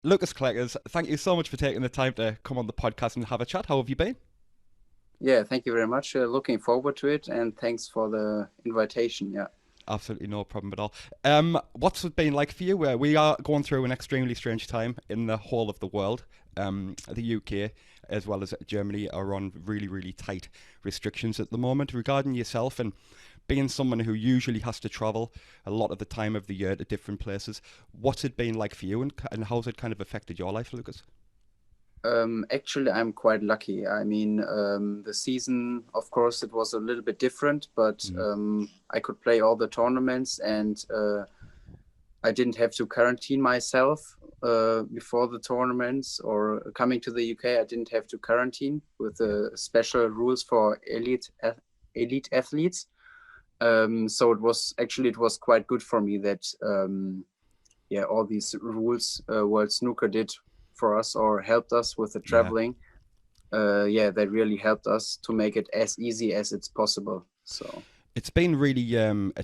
Lukas Kleckers, thank you so much for taking the time to come on the podcast and have a chat. How have you been? Yeah, thank you very much. Looking forward to it, and thanks for the invitation. Yeah. Absolutely no problem at all. What's it been like for you? We are going through an extremely strange time in the whole of the world. The UK, as well as Germany, are on really, really tight restrictions at the moment. Regarding yourself and being someone who usually has to travel a lot of the time of the year to different places, what's it been like for you, and how's it kind of affected your life, Lucas? Actually, I'm quite lucky. I mean, the season, of course, it was a little bit different, but Mm. I could play all the tournaments, and I didn't have to quarantine myself before the tournaments or coming to the UK. I didn't have to quarantine with Yeah. the special rules for elite athletes. So it was quite good for me that yeah, all these rules World Snooker did for us or helped us with the Yeah. traveling. Yeah, they really helped us to make it as easy as it's possible. So It's been really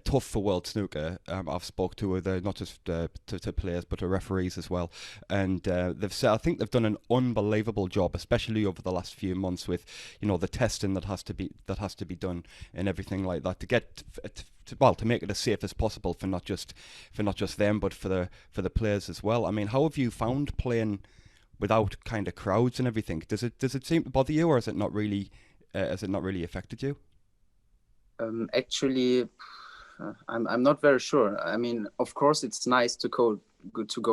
tough for World Snooker. I've spoke to other, not just to players, but to referees as well, and they've said I think they've done an unbelievable job, especially over the last few months with the testing that has to be done and everything like that to get to make it as safe as possible for not just them, but for the players as well. I mean, how have you found playing without kind of crowds and everything? Does it seem to bother you, or has it not really affected you? actually, I'm not very sure. I mean, of course, it's nice to go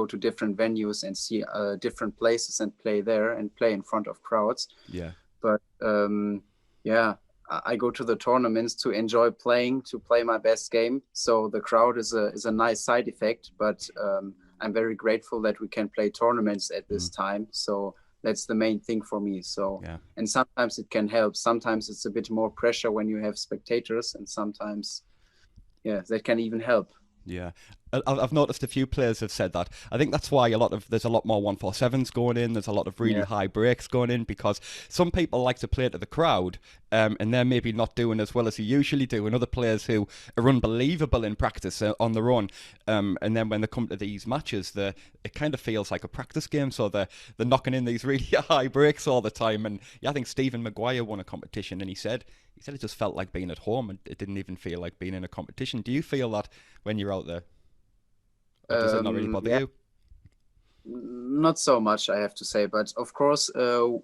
to different venues and see different places and play there and play in front of crowds. Yeah. But yeah, I go to the tournaments to enjoy playing, to play my best game. So the crowd is a nice side effect, but I'm very grateful that we can play tournaments at this Mm. time. So that's the main thing for me. So, Yeah. and sometimes it can help. Sometimes it's a bit more pressure when you have spectators, and sometimes, yeah, that can even help. Yeah, I've noticed a few players have said that. I think that's why there's a lot more 147s going in. There's a lot of really Yeah. high breaks going in because some people like to play to the crowd, and they're maybe not doing as well as they usually do. And other players who are unbelievable in practice on their own, and then when they come to these matches, it kind of feels like a practice game. So they're knocking in these really high breaks all the time. And yeah, I think Stephen Maguire won a competition, and he said it just felt like being at home, and it didn't even feel like being in a competition. Do you feel that when you're out there, or does it not really bother Yeah, you? not so much, I have to say. But of course,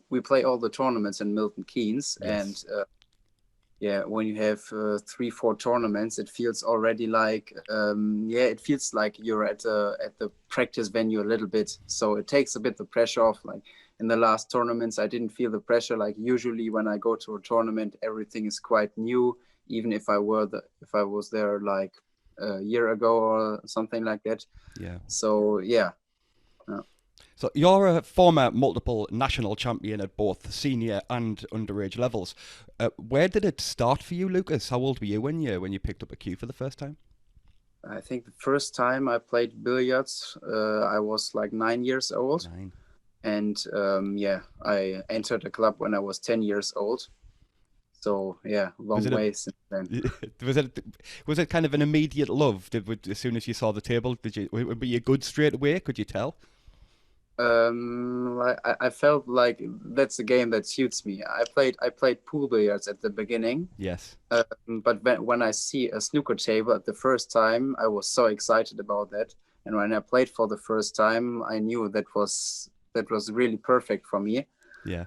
we play all the tournaments in Milton Keynes, and Yes. yeah, when you have three, four tournaments, it feels already like yeah, it feels like you're at the practice venue a little bit. So it takes a bit the pressure off. Like in the last tournaments, I didn't feel the pressure. Like usually when I go to a tournament, everything is quite new. Even if I was there like a year ago or something like that. Yeah. So yeah. uh, So you're a former multiple national champion at both senior and underage levels. Where did it start for you, Lucas? How old were you when you picked up a cue for the first time? I think the first time I played billiards, I was like 9 years old. 9. And yeah, I entered a club when I was 10 years old. So yeah, Was long it a way since then. was it kind of an immediate love? As soon as you saw the table, were you good straight away? Could you tell? Like I felt like that's a game that suits me. I played pool billiards at the beginning, Yes. but when I see a snooker table at the first time, I was so excited about that. And when I played for the first time, I knew that was really perfect for me. Yeah.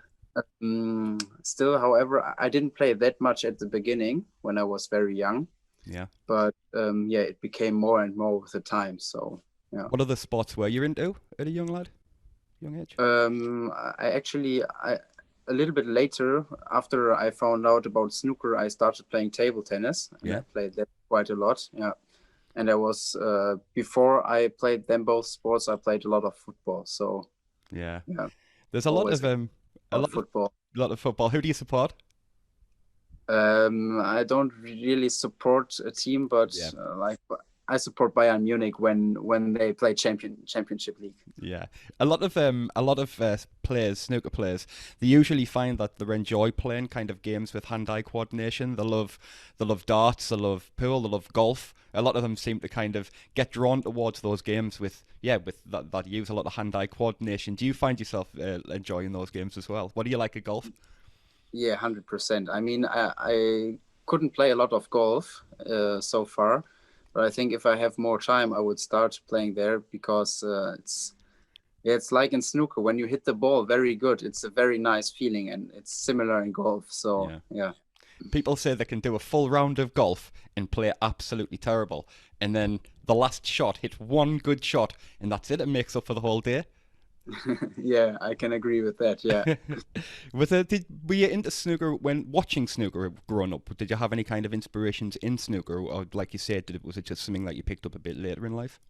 Still, however, I didn't play that much at the beginning when I was very young, Yeah. but yeah, it became more and more with the time. So yeah, What other sports were you into at a young age? I actually a little bit later after I found out about snooker, I started playing table tennis, and I Yeah. played that quite a lot. Yeah, and I was before I played them both sports, I played a lot of football. So Yeah. yeah, There's a lot always of a about lot of football. lot of football. Who do you support? I don't really support a team, but Yeah. like I support Bayern Munich when they play championship league. Yeah, a lot of players, snooker players, they usually find that they enjoy playing kind of games with hand-eye coordination. They love darts, they love pool, they love golf. A lot of them seem to kind of get drawn towards those games with that use a lot of hand-eye coordination. Do you find yourself enjoying those games as well? What do you like at golf? Yeah, 100%. I mean, I couldn't play a lot of golf so far, but I think if I have more time, I would start playing there because it's like in snooker when you hit the ball very good. It's a very nice feeling, and it's similar in golf. So Yeah. yeah. People say they can do a full round of golf and play absolutely terrible, and then the last shot hit one good shot, and that's it. It makes up for the whole day. Yeah, I can agree with that. Yeah. Were you into snooker when watching snooker growing up? Did you have any kind of inspirations in snooker, or like you said, was it just something that you picked up a bit later in life?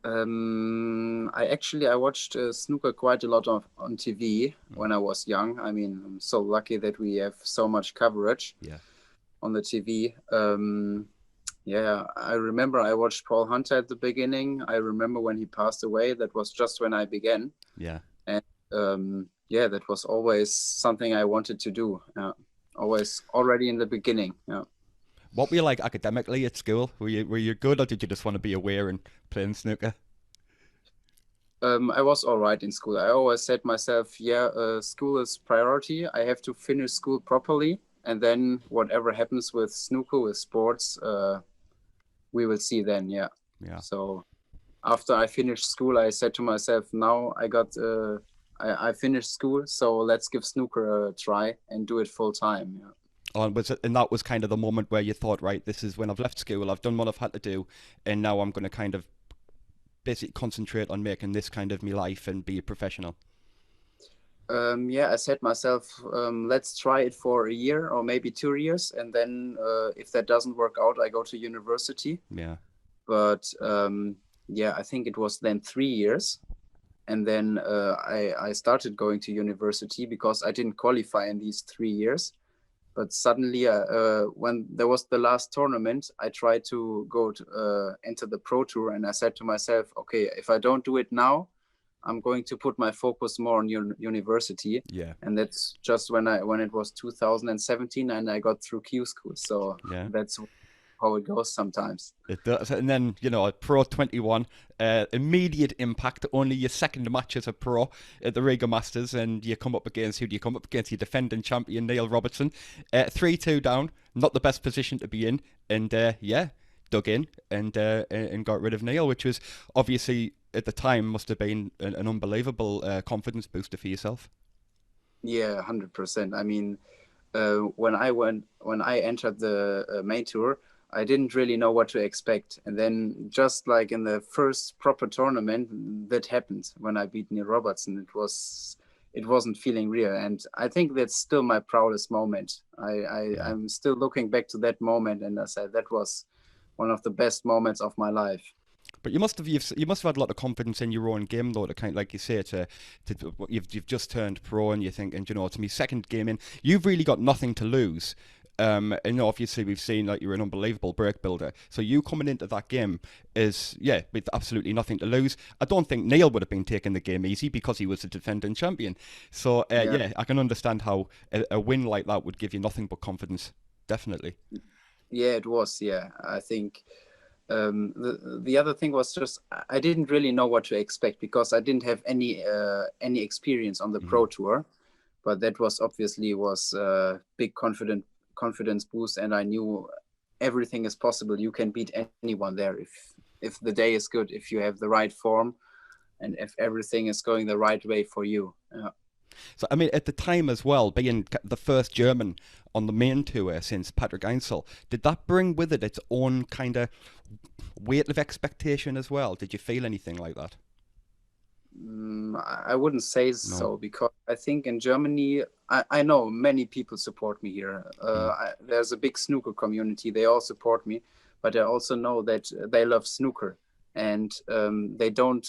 I watched snooker quite a lot on TV Mm. when I was young. I mean, I'm so lucky that we have so much coverage Yeah, on the TV. Yeah, I remember I watched Paul Hunter at the beginning. I remember when he passed away. That was just when I began, yeah. and yeah, that was always something I wanted to do. Always already in the beginning. Yeah. What were you like academically at school? Were you good, or did you just want to be aware and playing snooker? I was all right in school. I always said myself, yeah, school is priority. I have to finish school properly, and then whatever happens with snooker, with sports, we will see then. Yeah. Yeah. So after I finished school, I said to myself, now I finished school, so let's give snooker a try and do it full time. Yeah. And that was kind of the moment where you thought, right, this is when I've left school, I've done what I've had to do, and now I'm going to kind of basically concentrate on making this kind of my life and be a professional. Yeah, I said myself, let's try it for a year or maybe 2 years, and then if that doesn't work out, I go to university. Yeah. But yeah, I think it was then 3 years, and then I started going to university because I didn't qualify in these 3 years. But suddenly, when there was the last tournament, I tried to go to enter the pro tour, and I said to myself, okay, if I don't do it now, I'm going to put my focus more on university. Yeah. And that's just when it was 2017 and I got through Q school. So Yeah. that's how it goes sometimes. It does. And then, at Pro 21, immediate impact, only your second match as a pro at the Riga Masters, and you come up against, who do you come up against? Your defending champion, Neil Robertson. 3-2 down, not the best position to be in, and yeah, dug in and got rid of Neil, which was obviously, at the time, must have been an unbelievable confidence booster for yourself. Yeah, 100%. I mean, when I entered the main tour, I didn't really know what to expect. And then just like in the first proper tournament, that happened when I beat Neil Robertson. It wasn't feeling real. And I think that's still my proudest moment. Yeah. I'm still looking back to that moment, and I said that was one of the best moments of my life. But you must have had a lot of confidence in your own game, though, to kind of, like you say, you've just turned pro and you're thinking, it's my second game in. You've really got nothing to lose. And obviously we've seen that you're an unbelievable break builder. So you coming into that game is, with absolutely nothing to lose. I don't think Neil would have been taking the game easy because he was the defending champion. So yeah, I can understand how a win like that would give you nothing but confidence. Definitely. Yeah, it was. Yeah, I think the other thing was just I didn't really know what to expect because I didn't have any experience on the pro tour, but that was obviously a big confidence boost, and I knew everything is possible. You can beat anyone there if the day is good, if you have the right form, and if everything is going the right way for you. So, I mean, at the time as well, being the first German on the main tour since Patrick Einsel, did that bring with it its own kind of weight of expectation as well? Did you feel anything like that? I wouldn't say so, because I think in Germany, I know many people support me here. There's a big snooker community. They all support me, but I also know that they love snooker, and they don't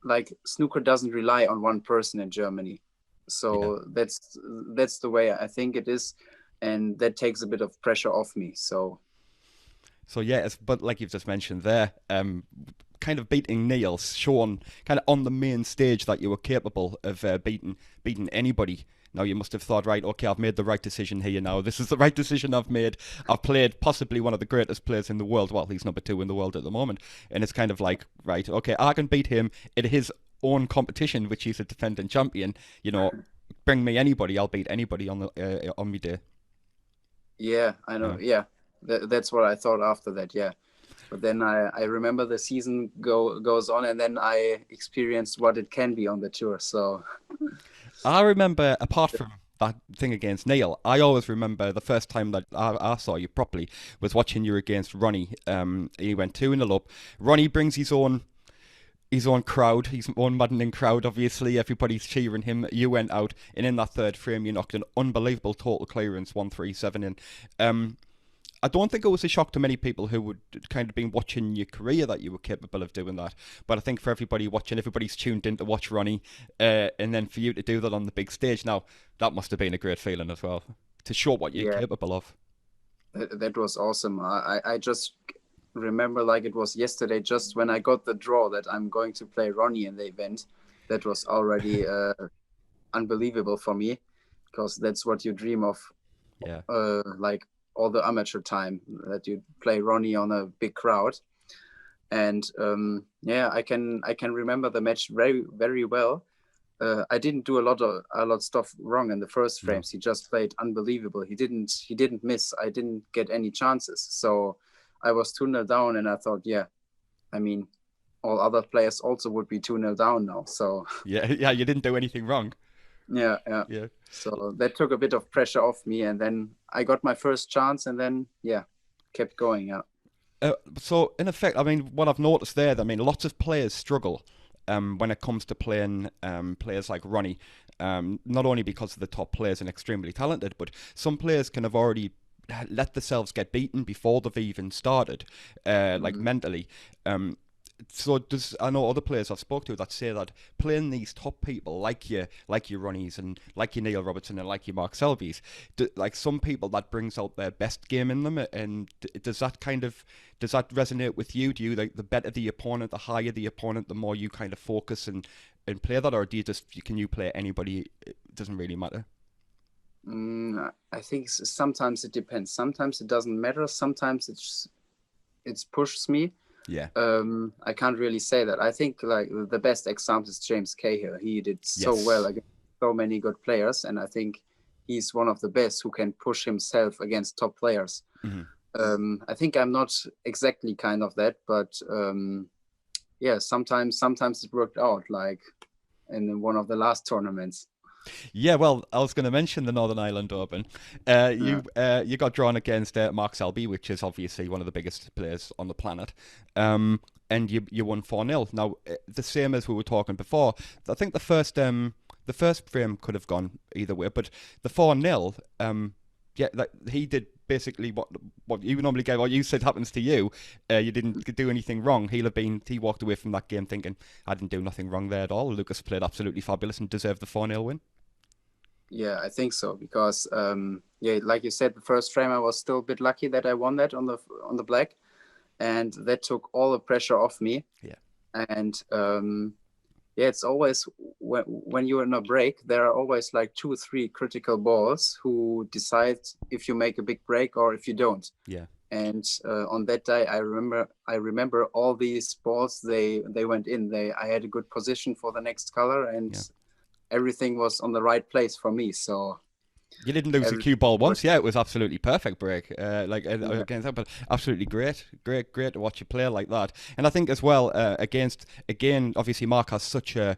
like snooker doesn't rely on one person in Germany. So that's the way I think it is, and that takes a bit of pressure off me. So So yeah, but like you've just mentioned there, kind of beating Neil, shown kind of on the main stage that you were capable of beating anybody. Now you must have thought, right, okay, I've made the right decision here now. This is the right decision I've made. I've played possibly one of the greatest players in the world. Well, he's number 2 in the world at the moment. And it's kind of like, right, okay, I can beat him in his own competition, which he's a defending champion. You know, bring me anybody, I'll beat anybody on me day. Yeah, I know. Yeah. Yeah, that's what I thought after that. Yeah, but then I remember the season goes on, and then I experienced what it can be on the tour. So I remember, apart from that thing against Neil, I always remember the first time that I saw you properly was watching you against Ronnie. He went 2-0 up. Ronnie brings his own crowd, his own maddening crowd, obviously. Everybody's cheering him. You went out, and in that third frame, you knocked an unbelievable total clearance, 137 in. I don't think it was a shock to many people who would kind of been watching your career that you were capable of doing that. But I think for everybody watching, everybody's tuned in to watch Ronnie, and then for you to do that on the big stage, now that must have been a great feeling as well to show what you're yeah, capable of. that was awesome. I just remember like it was yesterday, just when I got the draw that I'm going to play Ronnie in the event. That was already unbelievable for me, because that's what you dream of, Yeah, like all the amateur time, that you play Ronnie on a big crowd. And yeah, I can remember the match very very well. I didn't do a lot of stuff wrong in the first no. frames. He just played unbelievable. He didn't miss. I didn't get any chances. So I was 2-0 down, and I thought, yeah, I mean, all other players also would be 2-0 down now. So Yeah, yeah, you didn't do anything wrong. yeah, yeah. Yeah. So that took a bit of pressure off me, and then I got my first chance, and then yeah, kept going. Yeah. So in effect, I mean, what I've noticed there, I mean, lots of players struggle when it comes to playing players like Ronnie. Not only because of the top players and extremely talented, but some players can have already let themselves get beaten before they've even started, like Mhm. mentally. Um, so I know other players I've spoke to that say that playing these top people like your Ronnies and like your Neil Robertson and like your Mark Selby's, like some people that brings out their best game in them. And does that resonate with you? Do you like the better the opponent, the higher the opponent, the more you kind of focus and play that, or do you just can you play anybody? It doesn't really matter. I think sometimes it depends. Sometimes it doesn't matter. Sometimes it's pushes me. Yeah. I can't really say that. I think like the best example is James Cahill. He did so well Yes. against so many good players, and I think he's one of the best who can push himself against top players. Hmm. I think I'm not exactly kind of that, but yeah, sometimes it worked out, like in one of the last tournaments. Yeah, well, I was going to mention the Northern Ireland Open. Yeah. You got drawn against Mark Selby, which is obviously one of the biggest players on the planet, and you won 4-0. Now, the same as we were talking before, I think the first frame could have gone either way, but the 4-0, yeah, like he did basically what you normally get, what you said happens to you. You didn't do anything wrong. He walked away from that game thinking, I didn't do nothing wrong there at all. Lukas played absolutely fabulous and deserved the 4-0 win. Yeah, I think so, because yeah, like you said, the first frame I was still a bit lucky that I won that on the black, and that took all the pressure off me. Yeah. And yeah, it's always when you're in a break, there are always like 2 3 critical balls who decide if you make a big break or if you don't. Yeah. And on that day, I remember all these balls, they went in. I had a good position for the next color, and Yeah. everything was on the right place for me. So You didn't lose a everything cue ball once. worked. Yeah, it was absolutely perfect break. Yeah. Against that, but absolutely great, great, great to watch you play like that. And I think as well against again, obviously Mark has such a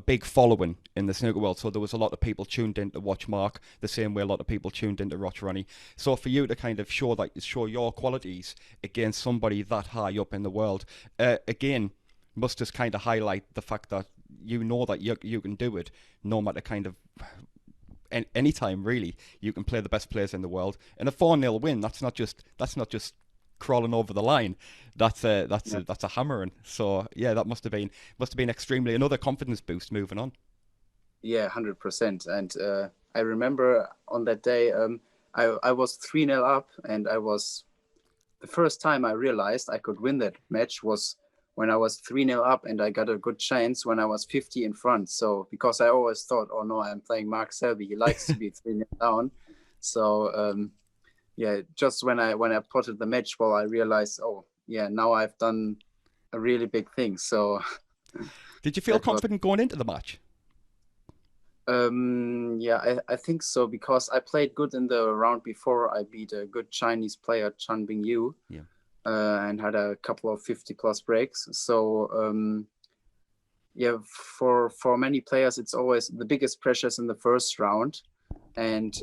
big following in the snooker world. So there was a lot of people tuned in to watch Mark the same way a lot of people tuned in to watch Ronnie. So for you to kind of show your qualities against somebody that high up in the world, again, must just kind of highlight the fact that you know that you can do it no matter kind of anytime really. You can play the best players in the world, and a 4-0 win. That's not just crawling over the line. That's a hammering. So yeah, that must have been extremely another confidence boost moving on. Yeah, 100%. And I remember on that day, I was 3-0 up, and I was the first time I realized I could win that match was when I was 3-0 up, and I got a good chance when I was 50 in front. So because I always thought, oh no, I'm playing Mark Selby. He likes to be 3-0 down. So yeah, just when I potted the match ball, I realized, oh yeah, now I've done a really big thing. So Did you feel that was confident going into the match? yeah, I think so, because I played good in the round before. I beat a good Chinese player, Chan Bing Yu, Yeah. and had a couple of 50 plus breaks. So yeah, for many players, it's always the biggest pressures in the first round, and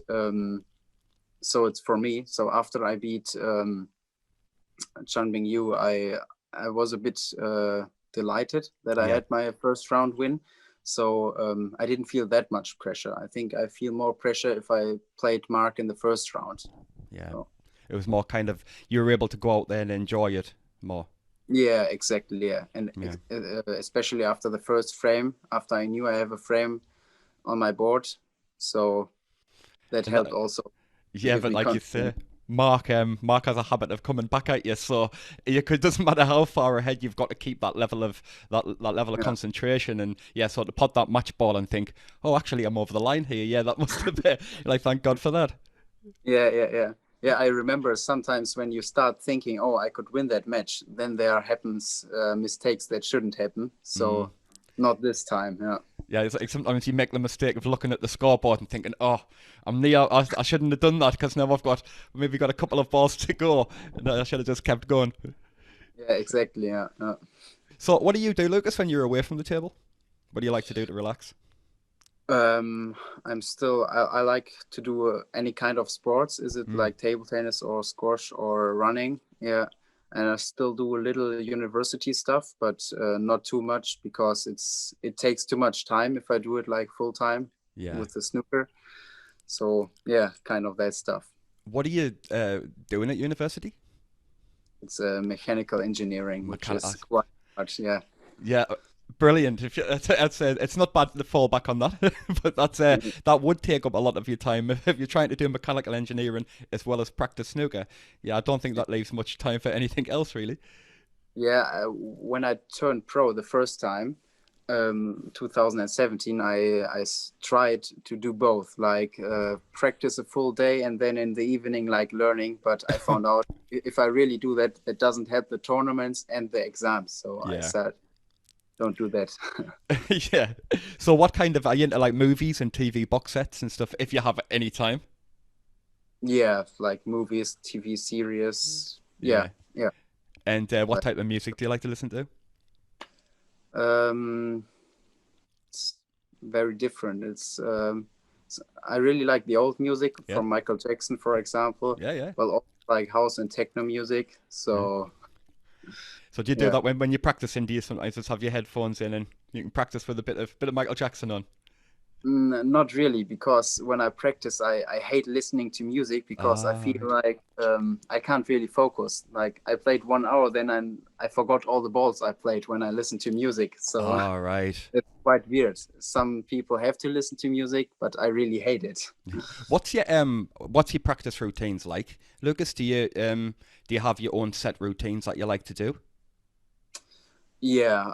so it's for me. So after I beat Chan Bing Yu, I was a bit delighted that I Yeah. had my first round win. So I didn't feel that much pressure. I think I feel more pressure if I played Mark in the first round. Yeah. So, It was more kind of you were able to go out there and enjoy it more. yeah, exactly. Yeah, and Yeah. especially after the first frame, after I knew I have a frame on my board, so that And helped that, also to yeah, give but me like you confidence. say, Mark has a habit of coming back at you, so it doesn't matter how far ahead you've got to keep that level of that level of Yeah, concentration, and yeah, so to pot that match ball and think, oh, actually, I'm over the line here. Yeah, that must have been like, thank God for that. yeah. Yeah, I remember sometimes when you start thinking, "Oh, I could win that match," then there happens mistakes that shouldn't happen. Mm. So, not this time. Yeah, Yeah, it's like sometimes you make the mistake of looking at the scoreboard and thinking, "Oh, I'm near. I shouldn't have done that because now I've maybe got a couple of balls to go. And I should have just kept going." yeah, exactly. Yeah, yeah. So, what do you do, Lucas, when you're away from the table? What do you like to do to relax? Um, I like to do any kind of sports. Is it Mm. like table tennis or squash or running? Yeah, and I still do a little university stuff, but not too much, because it takes too much time if I do it like full time Yeah. with the snooker. So yeah, kind of that stuff. What are you doing at university? It's mechanical engineering, which is Mechanic. quite much. Yeah. Yeah, brilliant. If you, it's not bad to fall back on that, but that would take up a lot of your time if you're trying to do mechanical engineering as well as practice snooker. Yeah, I don't think that leaves much time for anything else really. Yeah, when I turned pro the first time, 2017, tried to do both, like practice a full day and then in the evening, like learning. But I found out if I really do that, that doesn't help the tournaments and the exams. So I Yeah. said, don't do that. Yeah. So what kind of are you into like movies and TV box sets and stuff if you have any time? Yeah, like movies, TV series. Yeah, Yeah. yeah. And what type of music do you like to listen to? Um, it's very different. I really like the old music Yeah. from Michael Jackson, for example. Yeah, yeah. Well, also like house and techno music. Yeah. So So do you do yeah. that when you're practicing? Do you sometimes just have your headphones in and you can practice with a bit of Michael Jackson on? Not really, because when I practice, I hate listening to music, because I Ah, feel right. like I can't really focus. Like I played 1 hour, then I forgot all the balls I played when I listened to music. So All right. it's quite weird. Some people have to listen to music, but I really hate it. What's your practice routines like, Lucas? Do you have your own set routines that you like to do? Yeah,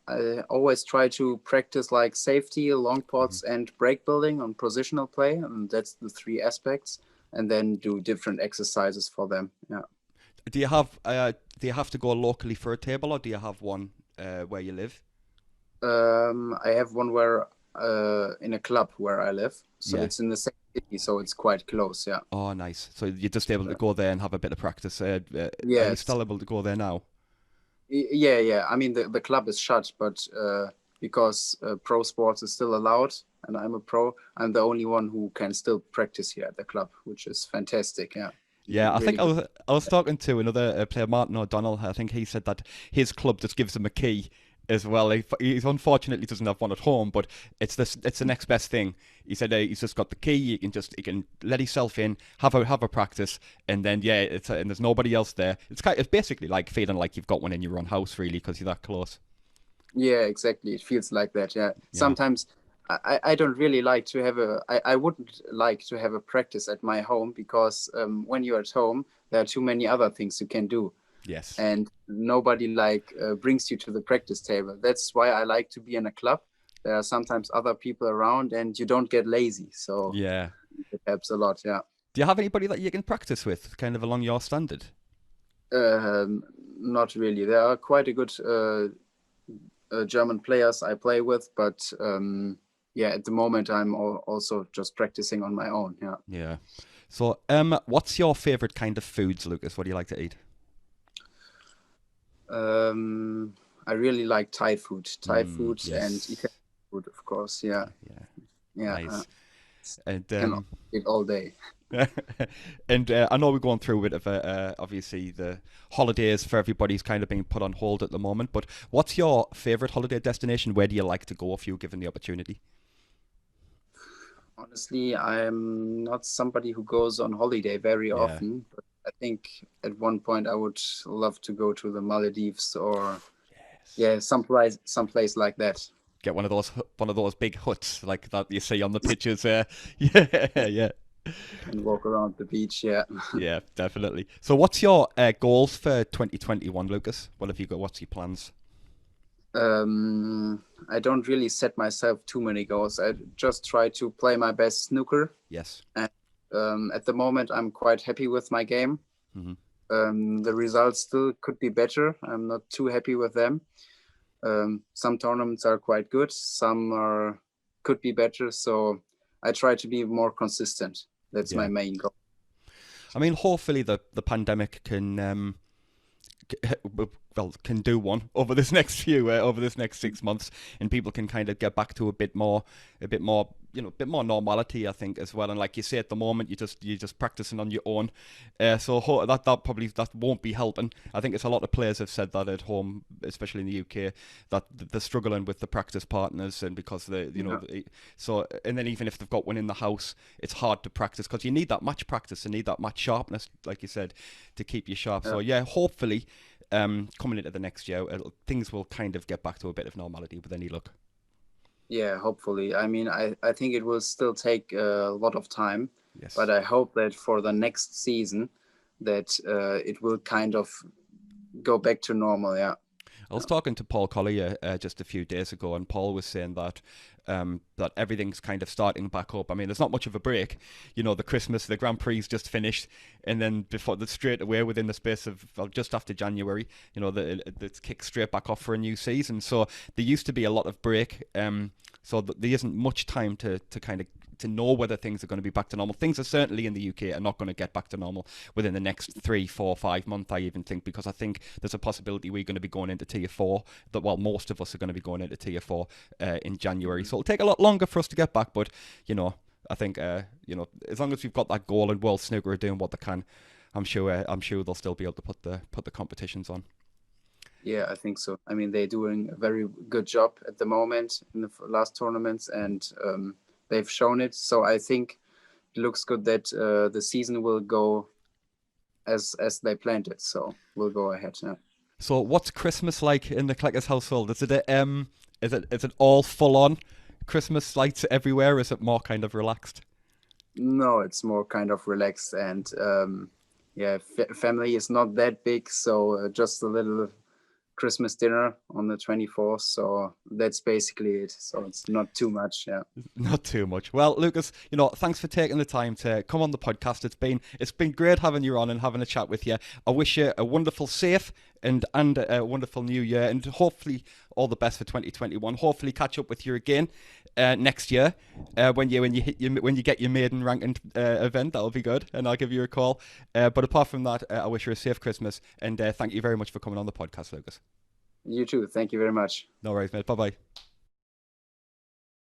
I always try to practice like safety, long Hmm. pots, and break building on positional play, and that's the three aspects, and then do different exercises for them. Yeah. Do you have to go locally for a table, or do you have one where you live? I have one where in a club where I live, so Yeah. it's in the same city, so it's quite close. Yeah. Oh, nice. So you're just able to go there and have a bit of practice. Are you Yes. still able to go there now? Yeah. I mean, the club is shut, but because pro sports is still allowed, and I'm a pro, I'm the only one who can still practice here at the club, which is fantastic. Yeah, Yeah, I really think I good. was I was talking to another player, Martin O'Donnell. I think he said that his club just gives him a key as well. He's unfortunately doesn't have one at home, but it's the next best thing. He said he's just got the key. He can let himself in, have a practice, and then yeah, and there's nobody else there. It's basically like feeling like you've got one in your own house, really, because you're that close. Yeah, exactly. It feels like that. Yeah. Yeah. Sometimes I don't really like to have I wouldn't like to have a practice at my home, because when you're at home, there are too many other things you can do. Yes. And nobody like brings you to the practice table. That's why I like to be in a club. There are sometimes other people around, and you don't get lazy. So Yeah. it helps a lot. Yeah. Do you have anybody that you can practice with, kind of along your standard? Not really. There are quite a good German players I play with, but yeah, at the moment I'm also just practicing on my own. Yeah. Yeah. So, what's your favorite kind of foods, Lukas? What do you like to eat? I really like Thai food, and Yes. Italian food, of course. Yeah, Yeah. yeah. Nice. And Can eat all day. and I know we're going through a bit of obviously the holidays for everybody's kind of being put on hold at the moment. But what's your favorite holiday destination? Where do you like to go if you're given the opportunity? Honestly, I'm not somebody who goes on holiday very Yeah. often, but I think at one point I would love to go to the Maldives or yeah, someplace like that. Get one of those big huts like that you see on the pictures. Yeah, yeah. And walk around the beach. Yeah. Yeah, definitely. So, what's your goals for 2021, Lukas? What have you got? What's your plans? I don't really set myself too many goals. I just try to play my best snooker. Yes. And at the moment, I'm quite happy with my game. The results still could be better. I'm not too happy with them. Some tournaments are quite good. Some could be better. So I try to be more consistent. That's my main goal. I mean, hopefully the pandemic can can do one over this next 6 months, and people can kind of get back to a bit more normality, I think, as well. And like you say, at the moment you're just practicing on your own, so that won't be helping. I think it's a lot of players have said that at home, especially in the UK, that they're struggling with the practice partners, and because so, and then even if they've got one in the house, it's hard to practice because you need that match practice and need that match sharpness, like you said, to keep you sharp. So yeah, hopefully coming into the next year, things will kind of get back to a bit of normality with any luck. Yeah, hopefully. I mean, I think it will still take a lot of time, Yes. but I hope that for the next season that it will kind of go back to normal. Yeah. I was talking to Paul Collier just a few days ago, and Paul was saying that that everything's kind of starting back up. I mean, there's not much of a break. The Grand Prix just finished, and then straight away within the space of just after January, it's kicked straight back off for a new season. So there used to be a lot of break. So there isn't much time to kind of to know whether things are going to be back to normal. Things are certainly in the UK are not going to get back to normal within the next 3, 4, 5 months, I even think, because I think there's a possibility we're going to be going into Tier 4, most of us are going to be going into Tier 4 in January. So it'll take a lot longer for us to get back, but, I think, as long as we've got that goal and World Snooker are doing what they can, I'm sure they'll still be able to put the competitions on. Yeah, I think so. I mean, they're doing a very good job at the moment in the last tournaments, and they've shown it. So I think it looks good that the season will go as they planned it. So we'll go ahead. Yeah. So what's Christmas like in the Kleckers household? Is it all full on Christmas lights everywhere? Or is it more kind of relaxed? No, it's more kind of relaxed, and family is not that big, so just a little Christmas dinner on the 24th. So that's basically it. So it's not too much. Yeah. Not too much. Well, Lukas, thanks for taking the time to come on the podcast. It's been great having you on and having a chat with you. I wish you a wonderful, safe and a wonderful new year, and hopefully all the best for 2021. Hopefully catch up with you again next year when you get your maiden ranking event. That'll be good, and I'll give you a call. But apart from that, I wish you a safe Christmas, and thank you very much for coming on the podcast, Lukas. You too. Thank you very much. No worries, mate. Bye bye.